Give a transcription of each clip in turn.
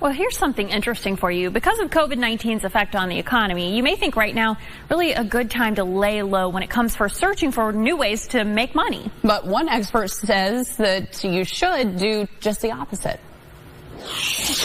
Well, here's something interesting for you. Because of COVID-19's effect on the economy, you may think right now really a good time to lay low when it comes for searching for new ways to make money. But one expert says that you should do just the opposite.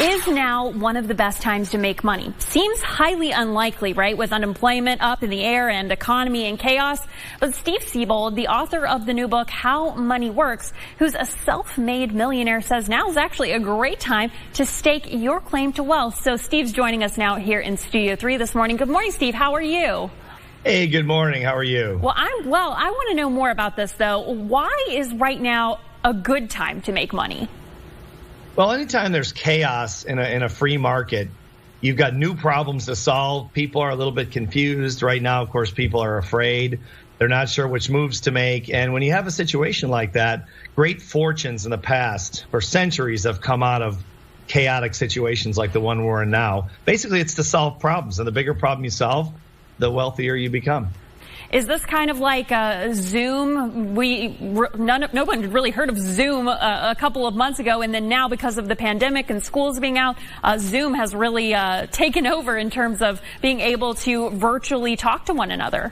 Is now one of the best times to make money? Seems highly unlikely, right, with unemployment up in the air and economy in chaos. But Steve Siebold, the author of the new book, How Money Works, who's a self-made millionaire, says now is actually a great time to stake your claim to wealth. So Steve's joining us now here in Studio 3 this morning. Good morning, Steve. How are you? Hey, good morning. How are you? Well, I'm well. I want to know more about this, though. Why is right now a good time to make money? Well, anytime there's chaos in a free market, you've got new problems to solve. People are a little bit confused right now. Of course, people are afraid. They're not sure which moves to make. And when you have a situation like that, great fortunes in the past for centuries have come out of chaotic situations like the one we're in now. Basically, it's to solve problems. And the bigger problem you solve, the wealthier you become. Is this kind of like Zoom? No one really heard of Zoom a couple of months ago, and then now because of the pandemic and schools being out, Zoom has really taken over in terms of being able to virtually talk to one another.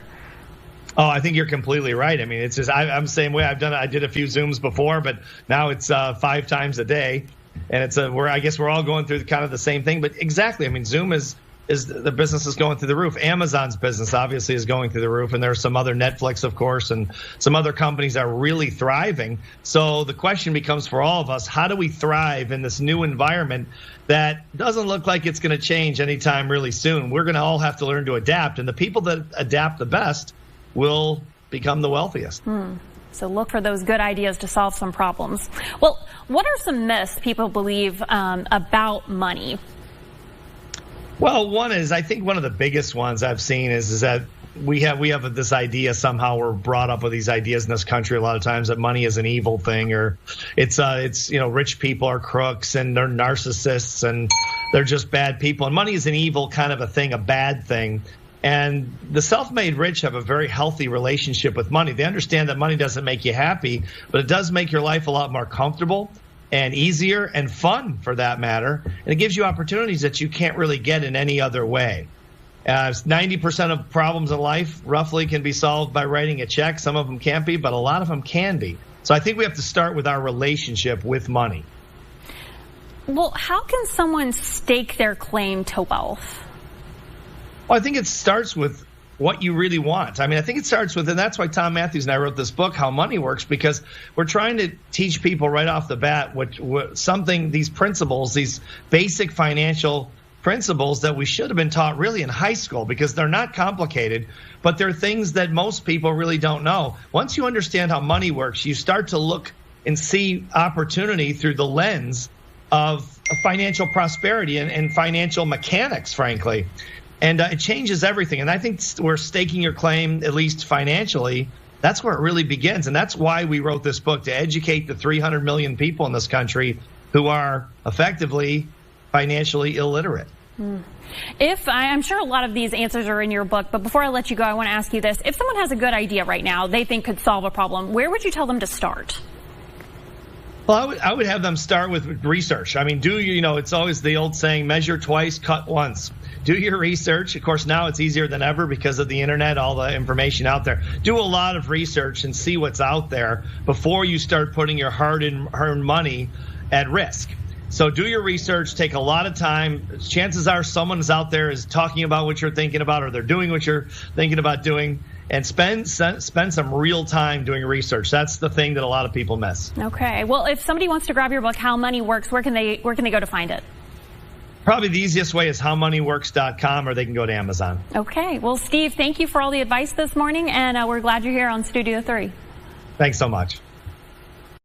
Oh, I think you're completely right. I mean, it's just I'm the same way. I did a few Zooms before, but now it's 5 times a day, and it's I guess we're all going through kind of the same thing. But exactly, I mean, Zoom is the business is going through the roof. Amazon's business obviously is going through the roof, and there's some other Netflix, of course, and some other companies that are really thriving. So the question becomes for all of us, how do we thrive in this new environment that doesn't look like it's going to change anytime really soon? We're going to all have to learn to adapt, and the people that adapt the best will become the wealthiest. So look for those good ideas to solve some problems. Well, what are some myths people believe about money? Well, I think one of the biggest ones I've seen is that we have this idea, somehow we're brought up with these ideas in this country a lot of times, that money is an evil thing, or it's rich people are crooks and they're narcissists and they're just bad people. And money is an evil kind of a thing, a bad thing. And the self-made rich have a very healthy relationship with money. They understand that money doesn't make you happy, but it does make your life a lot more comfortable and easier and fun, for that matter. And it gives you opportunities that you can't really get in any other way. 90% of problems in life roughly can be solved by writing a check. Some of them can't be, but a lot of them can be. So I think we have to start with our relationship with money. Well, how can someone stake their claim to wealth? Well, I think it starts with what you really want. I mean, I think it starts with, and that's why Tom Matthews and I wrote this book, How Money Works, because we're trying to teach people right off the bat these principles, these basic financial principles that we should have been taught really in high school, because they're not complicated, but they're things that most people really don't know. Once you understand how money works, you start to look and see opportunity through the lens of financial prosperity and financial mechanics, frankly. And it changes everything. And I think we're staking your claim, at least financially. That's where it really begins. And that's why we wrote this book, to educate the 300 million people in this country who are effectively financially illiterate. I'm sure a lot of these answers are in your book, but before I let you go, I want to ask you this. If someone has a good idea right now they think could solve a problem, where would you tell them to start? Well, I would have them start with research. I mean, it's always the old saying, measure twice, cut once. Do your research. Of course, now it's easier than ever because of the internet, all the information out there. Do a lot of research and see what's out there before you start putting your hard-earned money at risk. So do your research, take a lot of time. Chances are someone is out there is talking about what you're thinking about, or they're doing what you're thinking about doing. And spend some real time doing research. That's the thing that a lot of people miss. Okay. Well, if somebody wants to grab your book, How Money Works, where can they go to find it? Probably the easiest way is howmoneyworks.com, or they can go to Amazon. Okay. Well, Steve, thank you for all the advice this morning, and we're glad you're here on Studio 3. Thanks so much.